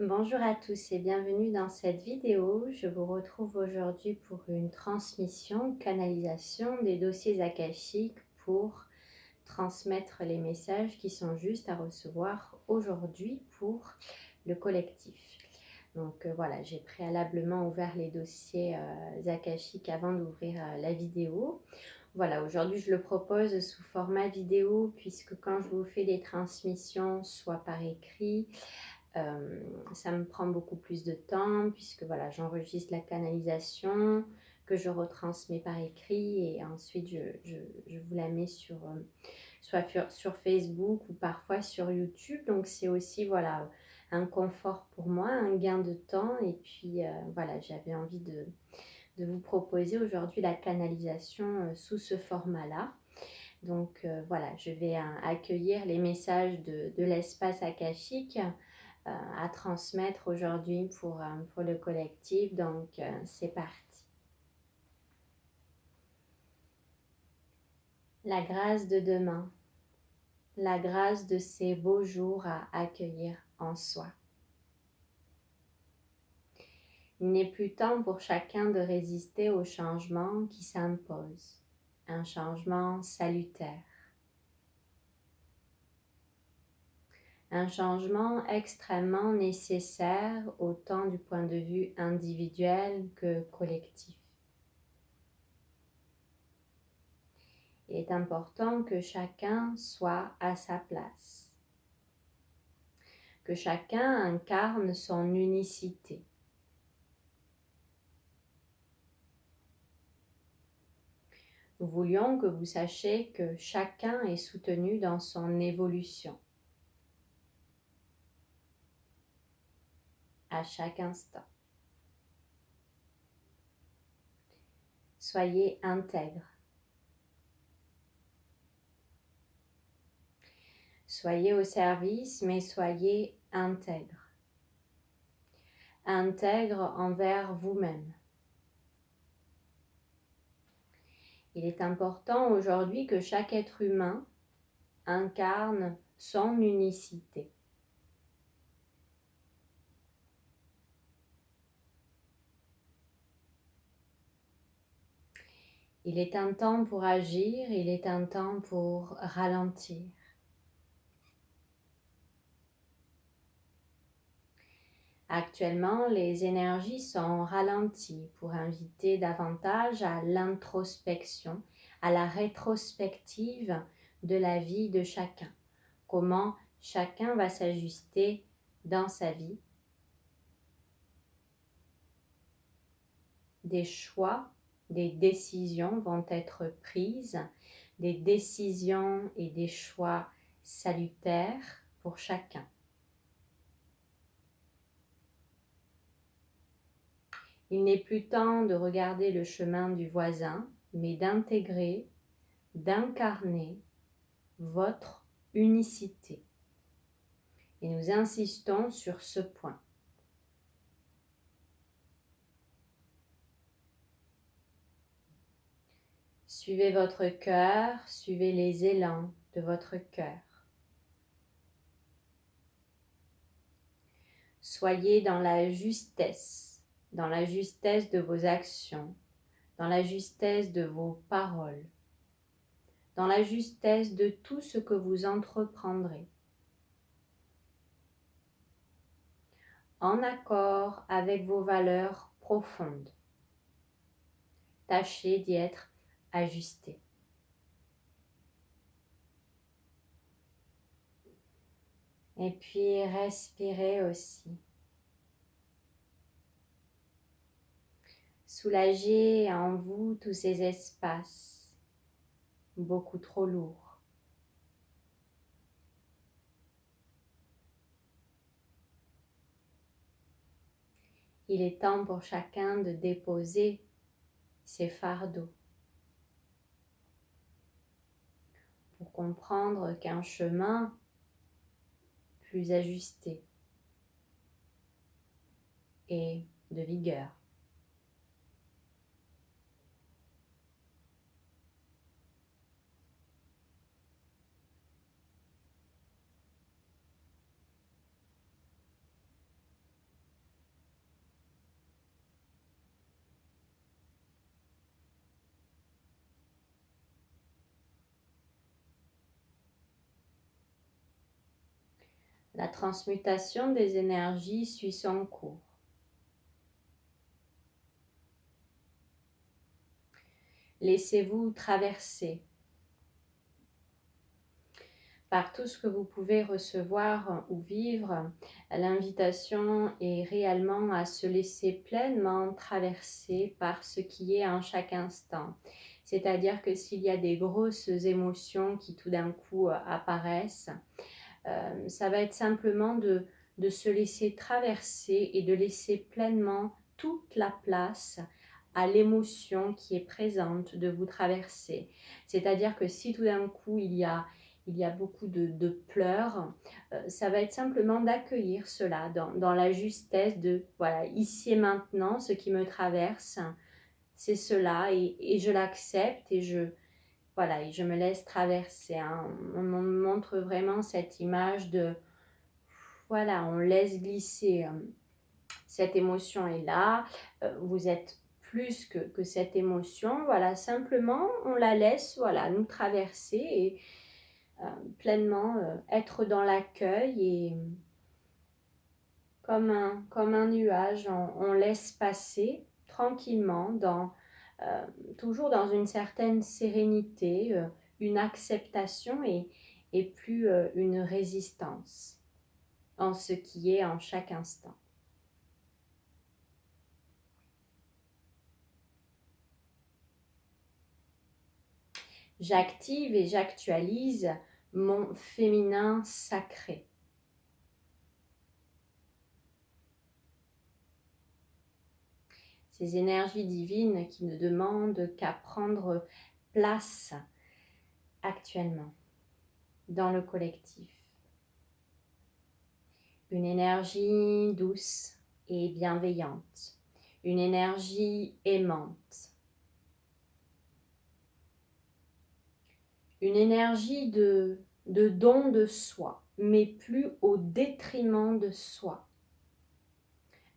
Bonjour à tous et bienvenue dans cette vidéo. Je vous retrouve aujourd'hui pour une transmission, canalisation des dossiers akashiques pour transmettre les messages qui sont justes à recevoir aujourd'hui pour le collectif. Donc voilà, j'ai préalablement ouvert les dossiers akashiques avant d'ouvrir la vidéo. Voilà, aujourd'hui je le propose sous format vidéo puisque quand je vous fais des transmissions, soit par écrit, ça me prend beaucoup plus de temps puisque voilà, j'enregistre la canalisation que je retransmets par écrit et ensuite je vous la mets soit sur Facebook ou parfois sur YouTube. Donc c'est aussi voilà, un confort pour moi, un gain de temps. Et puis voilà, j'avais envie de vous proposer aujourd'hui la canalisation sous ce format-là. Donc voilà, je vais accueillir les messages de l'espace akashique à transmettre aujourd'hui pour le collectif. Donc, c'est parti. La grâce de demain, la grâce de ces beaux jours à accueillir en soi. Il n'est plus temps pour chacun de résister au changement qui s'impose, un changement salutaire. Un changement extrêmement nécessaire autant du point de vue individuel que collectif. Il est important que chacun soit à sa place, que chacun incarne son unicité. Nous voulions que vous sachiez que chacun est soutenu dans son évolution, à chaque instant. Soyez intègre. Soyez au service, mais soyez intègre. Intègre envers vous-même. Il est important aujourd'hui que chaque être humain incarne son unicité. Il est un temps pour agir, il est un temps pour ralentir. Actuellement, les énergies sont ralenties pour inviter davantage à l'introspection, à la rétrospective de la vie de chacun. Comment chacun va s'ajuster dans sa vie. Des choix, des décisions vont être prises, des décisions et des choix salutaires pour chacun. Il n'est plus temps de regarder le chemin du voisin, mais d'intégrer, d'incarner votre unicité. Et nous insistons sur ce point. Suivez votre cœur, suivez les élans de votre cœur. Soyez dans la justesse de vos actions, dans la justesse de vos paroles, dans la justesse de tout ce que vous entreprendrez, en accord avec vos valeurs profondes. Tâchez d'y être ajusté. Et puis respirez aussi. Soulagez en vous tous ces espaces beaucoup trop lourds. Il est temps pour chacun de déposer ses fardeaux pour comprendre qu'un chemin plus ajusté et de vigueur. La transmutation des énergies suit son cours. Laissez-vous traverser par tout ce que vous pouvez recevoir ou vivre. L'invitation est réellement à se laisser pleinement traverser par ce qui est en chaque instant. C'est-à-dire que s'il y a des grosses émotions qui tout d'un coup apparaissent, ça va être simplement de se laisser traverser et de laisser pleinement toute la place à l'émotion qui est présente de vous traverser. C'est-à-dire que si tout d'un coup il y a beaucoup de pleurs, ça va être simplement d'accueillir cela dans la justesse de, voilà, ici et maintenant, ce qui me traverse, c'est cela et je l'accepte et voilà, et je me laisse traverser. Hein. On montre vraiment cette image de, voilà, on laisse glisser. Cette émotion est là, vous êtes plus que cette émotion. Voilà, simplement, on la laisse, voilà, nous traverser et pleinement être dans l'accueil et comme un nuage, on laisse passer tranquillement toujours dans une certaine sérénité, une acceptation et plus une résistance en ce qui est en chaque instant. J'active et j'actualise mon féminin sacré. Ces énergies divines qui ne demandent qu'à prendre place actuellement dans le collectif. Une énergie douce et bienveillante, une énergie aimante, une énergie de don de soi, mais plus au détriment de soi.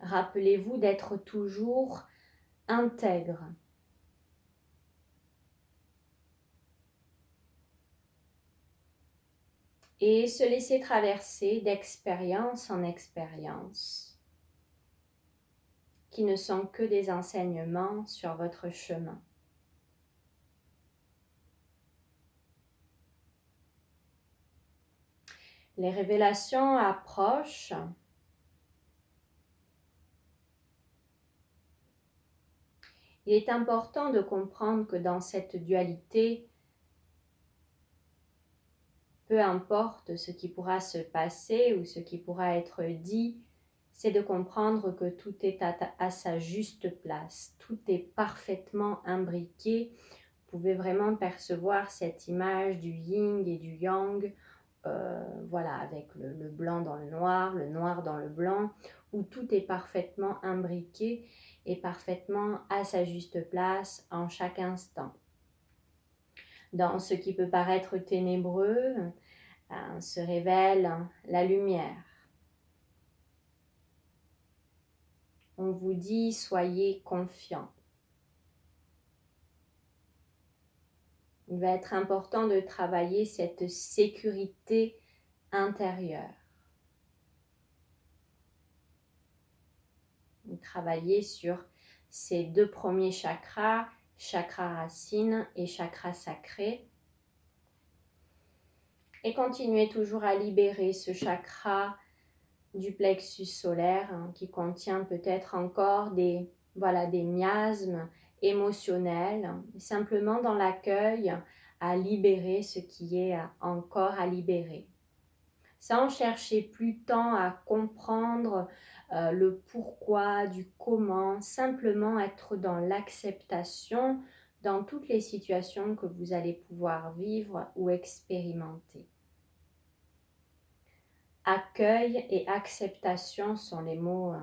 Rappelez-vous d'être toujours intègre. Et se laisser traverser d'expérience en expérience, qui ne sont que des enseignements sur votre chemin. Les révélations approchent. Il est important de comprendre que dans cette dualité, peu importe ce qui pourra se passer ou ce qui pourra être dit, c'est de comprendre que tout est à sa juste place, tout est parfaitement imbriqué. Vous pouvez vraiment percevoir cette image du yin et du yang, voilà, avec le blanc dans le noir dans le blanc, où tout est parfaitement imbriqué et parfaitement à sa juste place en chaque instant. Dans ce qui peut paraître ténébreux, se révèle la lumière. On vous dit, soyez confiants. Il va être important de travailler cette sécurité intérieure. Travailler sur ces deux premiers chakras, chakra racine et chakra sacré. Et continuez toujours à libérer ce chakra du plexus solaire qui contient peut-être encore des miasmes émotionnels, simplement dans l'accueil à libérer ce qui est encore à libérer. Sans chercher plus de temps à comprendre le pourquoi, du comment, simplement être dans l'acceptation dans toutes les situations que vous allez pouvoir vivre ou expérimenter. Accueil et acceptation sont les mots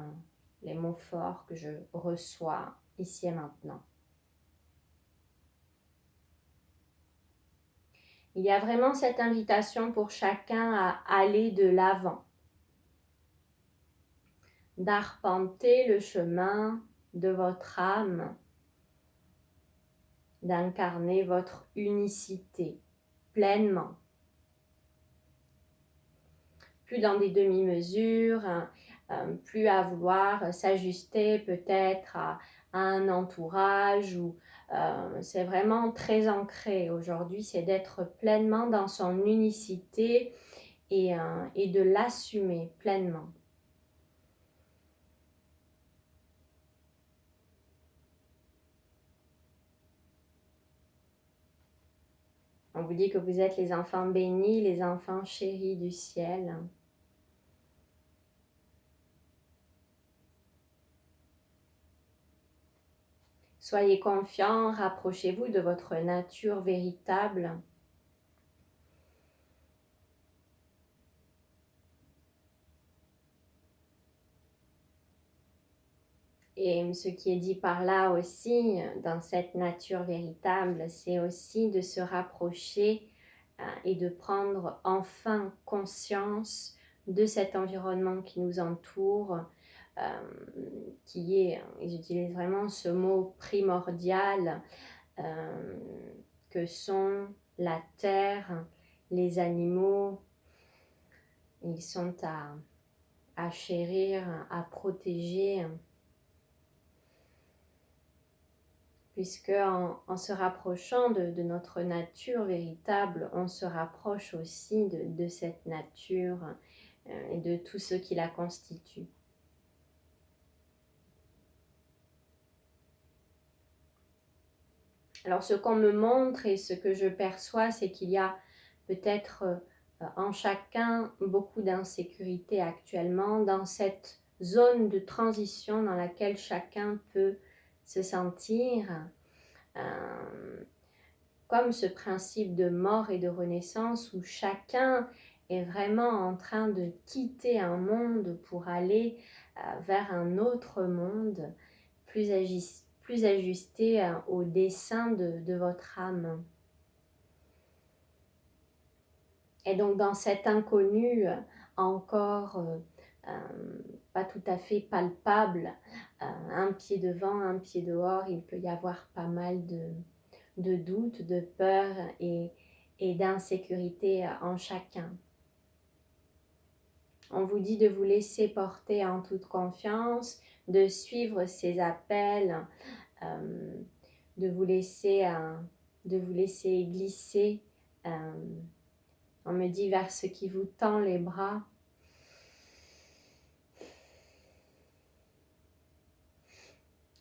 forts que je reçois ici et maintenant. Il y a vraiment cette invitation pour chacun à aller de l'avant, d'arpenter le chemin de votre âme, d'incarner votre unicité pleinement. plus dans des demi-mesures, plus à vouloir s'ajuster peut-être à un entourage ou c'est vraiment très ancré aujourd'hui, c'est d'être pleinement dans son unicité et de l'assumer pleinement. On vous dit que vous êtes les enfants bénis, les enfants chéris du ciel. Soyez confiants, rapprochez-vous de votre nature véritable. Et ce qui est dit par là aussi, dans cette nature véritable, c'est aussi de se rapprocher et de prendre enfin conscience de cet environnement qui nous entoure, qui est, et j'utilise vraiment ce mot primordial, que sont la terre, les animaux. Ils sont à chérir, à protéger, puisque en se rapprochant de notre nature véritable, on se rapproche aussi de cette nature et de tout ce qui la constitue. Alors ce qu'on me montre et ce que je perçois, c'est qu'il y a peut-être en chacun beaucoup d'insécurité actuellement dans cette zone de transition dans laquelle chacun peut se sentir, comme ce principe de mort et de renaissance où chacun est vraiment en train de quitter un monde pour aller vers un autre monde plus ajusté au dessein de votre âme. Et donc dans cet inconnu encore pas tout à fait palpable, un pied devant, un pied dehors, il peut y avoir pas mal de doutes, de peur et d'insécurité en chacun. On vous dit de vous laisser porter en toute confiance, de suivre ces appels, de vous laisser glisser. On me dit vers ce qui vous tend les bras.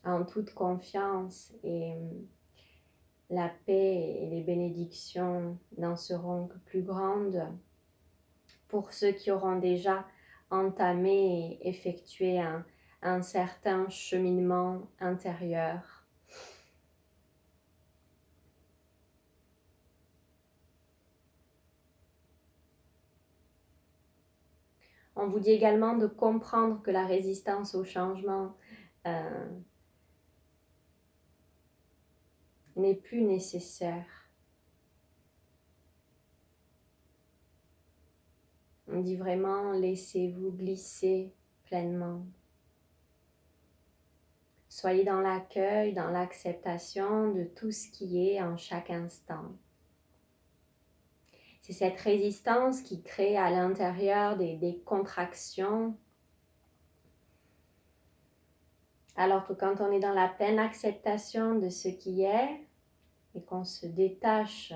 En toute confiance, et la paix et les bénédictions n'en seront que plus grandes pour ceux qui auront déjà entamé et effectué un certain cheminement intérieur. On vous dit également de comprendre que la résistance au changement n'est plus nécessaire. On dit vraiment, laissez-vous glisser pleinement. Soyez dans l'accueil, dans l'acceptation de tout ce qui est en chaque instant. C'est cette résistance qui crée à l'intérieur des contractions. Alors que quand on est dans la pleine acceptation de ce qui est et qu'on se détache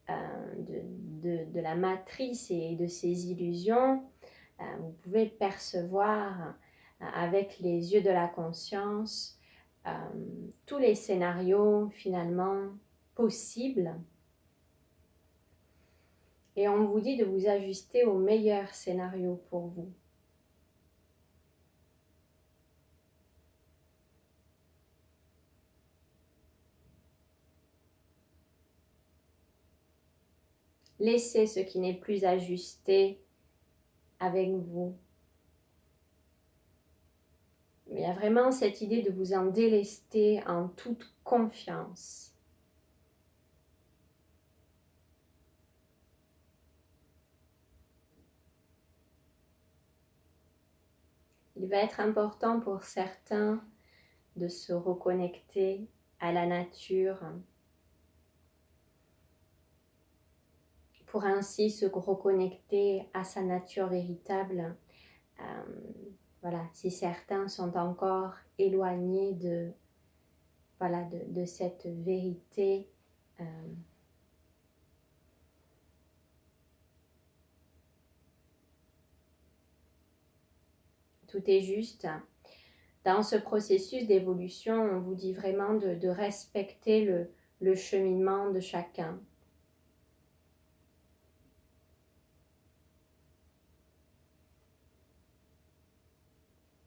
de la matrice et de ses illusions, vous pouvez percevoir avec les yeux de la conscience tous les scénarios finalement possibles. Et on vous dit de vous ajuster au meilleur scénario pour vous. Laissez ce qui n'est plus ajusté avec vous. Mais il y a vraiment cette idée de vous en délester en toute confiance. Il va être important pour certains de se reconnecter à la nature pour ainsi se reconnecter à sa nature véritable. Voilà, si certains sont encore éloignés de cette vérité, tout est juste. Dans ce processus d'évolution, on vous dit vraiment de respecter le cheminement de chacun.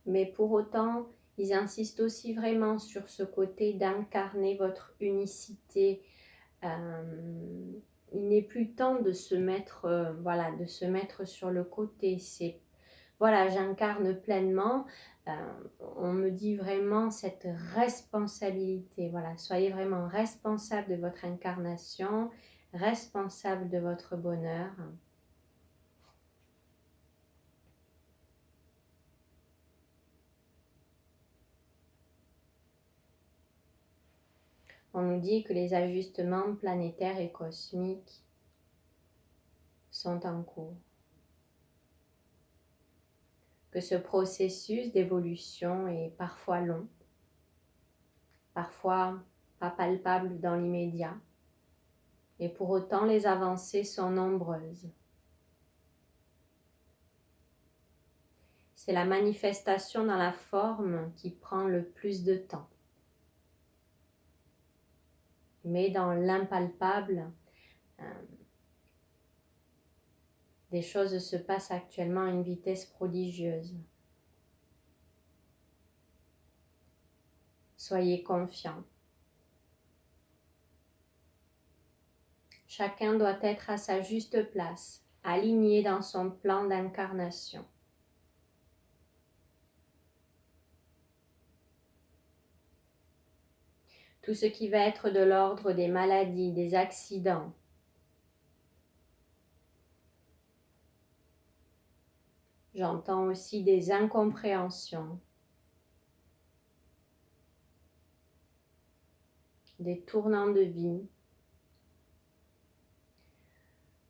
Mais pour autant, ils insistent aussi vraiment sur ce côté d'incarner votre unicité. Il n'est plus temps de se mettre, de se mettre sur le côté. C'est, voilà, j'incarne pleinement. On me dit vraiment cette responsabilité. Voilà, soyez vraiment responsable de votre incarnation, responsable de votre bonheur. On nous dit que les ajustements planétaires et cosmiques sont en cours. Que ce processus d'évolution est parfois long, parfois pas palpable dans l'immédiat, et pour autant les avancées sont nombreuses. C'est la manifestation dans la forme qui prend le plus de temps. Mais dans l'impalpable, des choses se passent actuellement à une vitesse prodigieuse. Soyez confiants. Chacun doit être à sa juste place, aligné dans son plan d'incarnation. Tout ce qui va être de l'ordre des maladies, des accidents, j'entends aussi des incompréhensions, des tournants de vie.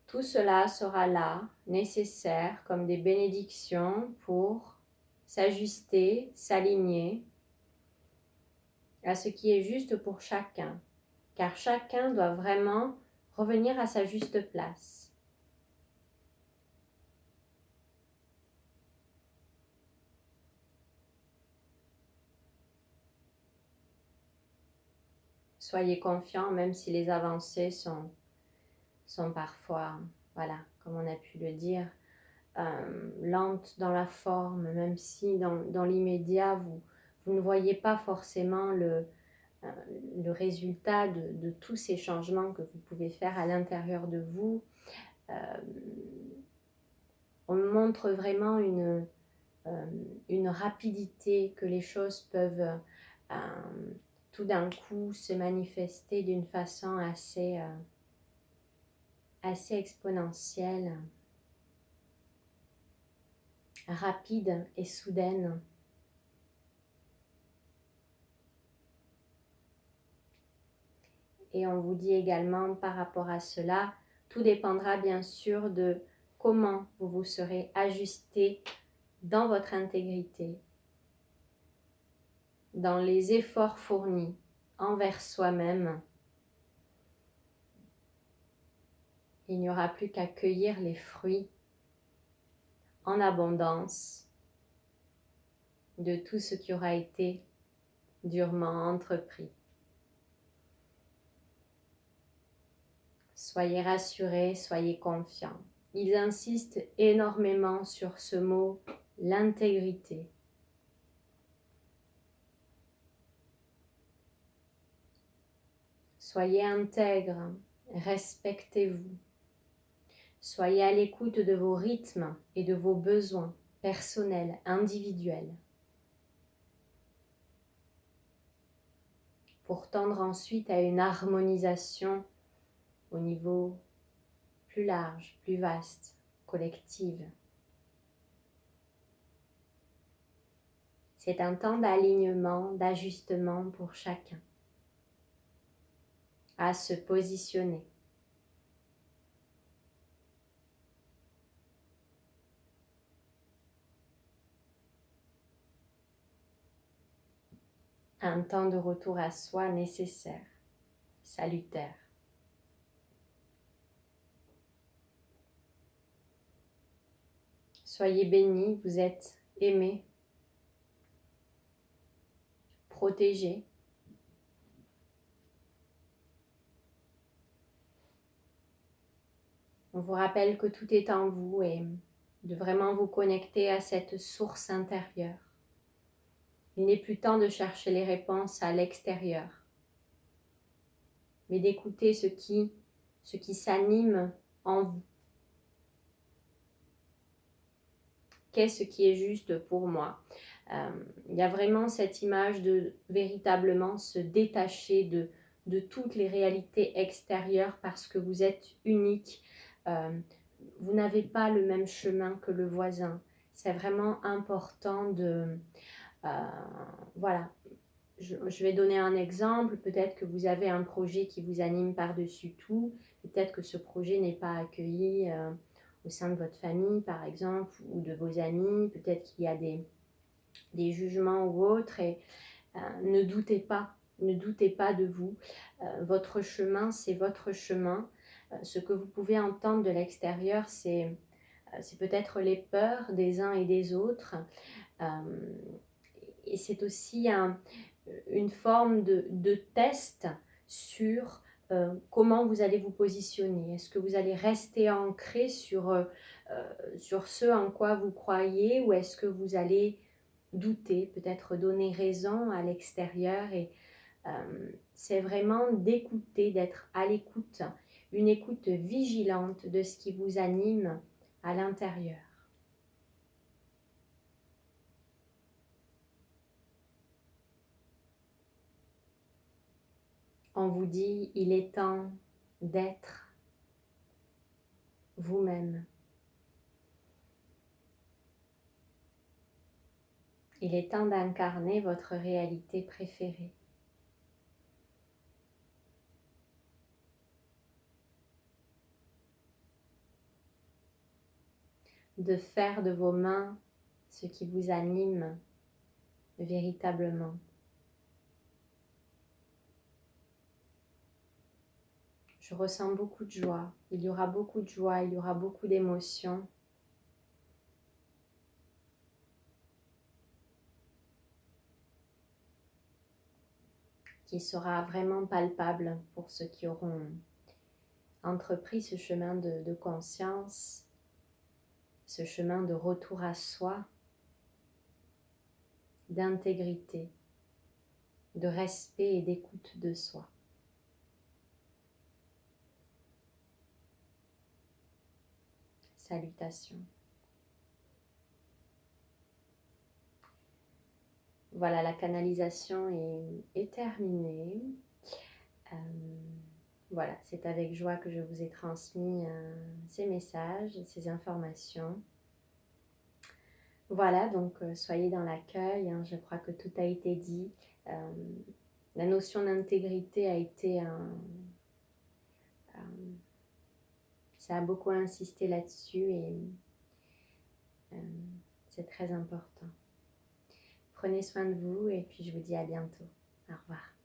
Tout cela sera là, nécessaire, comme des bénédictions pour s'ajuster, s'aligner à ce qui est juste pour chacun, car chacun doit vraiment revenir à sa juste place. Soyez confiants, même si les avancées sont parfois, voilà, comme on a pu le dire, lentes dans la forme, même si dans l'immédiat, vous ne voyez pas forcément le résultat de tous ces changements que vous pouvez faire à l'intérieur de vous. On montre vraiment une rapidité que les choses peuvent tout d'un coup se manifester d'une façon assez exponentielle, rapide et soudaine. Et on vous dit également par rapport à cela, tout dépendra bien sûr de comment vous vous serez ajusté dans votre intégrité, dans les efforts fournis envers soi-même. Il n'y aura plus qu'à cueillir les fruits en abondance de tout ce qui aura été durement entrepris. Soyez rassurés, soyez confiants. Ils insistent énormément sur ce mot, l'intégrité. Soyez intègres, respectez-vous. Soyez à l'écoute de vos rythmes et de vos besoins personnels, individuels. Pour tendre ensuite à une harmonisation au niveau plus large, plus vaste, collective. C'est un temps d'alignement, d'ajustement pour chacun, à se positionner. un temps de retour à soi nécessaire, salutaire. Soyez bénis, vous êtes aimés, protégés. On vous rappelle que tout est en vous et de vraiment vous connecter à cette source intérieure. Il n'est plus temps de chercher les réponses à l'extérieur, mais d'écouter ce qui s'anime en vous. Qu'est-ce qui est juste pour moi? Il y a vraiment cette image de véritablement se détacher de toutes les réalités extérieures parce que vous êtes unique. Vous n'avez pas le même chemin que le voisin. C'est vraiment important de... voilà. Je vais donner un exemple. Peut-être que vous avez un projet qui vous anime par-dessus tout. Peut-être que ce projet n'est pas accueilli au sein de votre famille, par exemple, ou de vos amis. Peut-être qu'il y a des jugements ou autres. Et ne doutez pas de vous. Votre chemin, c'est votre chemin. Ce que vous pouvez entendre de l'extérieur, c'est peut-être les peurs des uns et des autres. Et c'est aussi une forme de test sur comment vous allez vous positionner. Est-ce que vous allez rester ancré sur ce en quoi vous croyez, ou est-ce que vous allez douter, peut-être donner raison à l'extérieur? Et c'est vraiment d'écouter, d'être à l'écoute, une écoute vigilante de ce qui vous anime à l'intérieur. On vous dit, il est temps d'être vous-même. Il est temps d'incarner votre réalité préférée. De faire de vos mains ce qui vous anime véritablement. Je ressens beaucoup de joie. Il y aura beaucoup de joie, il y aura beaucoup d'émotions. Qui sera vraiment palpable pour ceux qui auront entrepris ce chemin de conscience, ce chemin de retour à soi, d'intégrité, de respect et d'écoute de soi. Salutations. Voilà, la canalisation est terminée. Voilà, c'est avec joie que je vous ai transmis ces messages, ces informations. Voilà, donc soyez dans l'accueil, hein, je crois que tout a été dit. La notion d'intégrité a été ça a beaucoup insisté là-dessus et c'est très important. Prenez soin de vous et puis je vous dis à bientôt. Au revoir.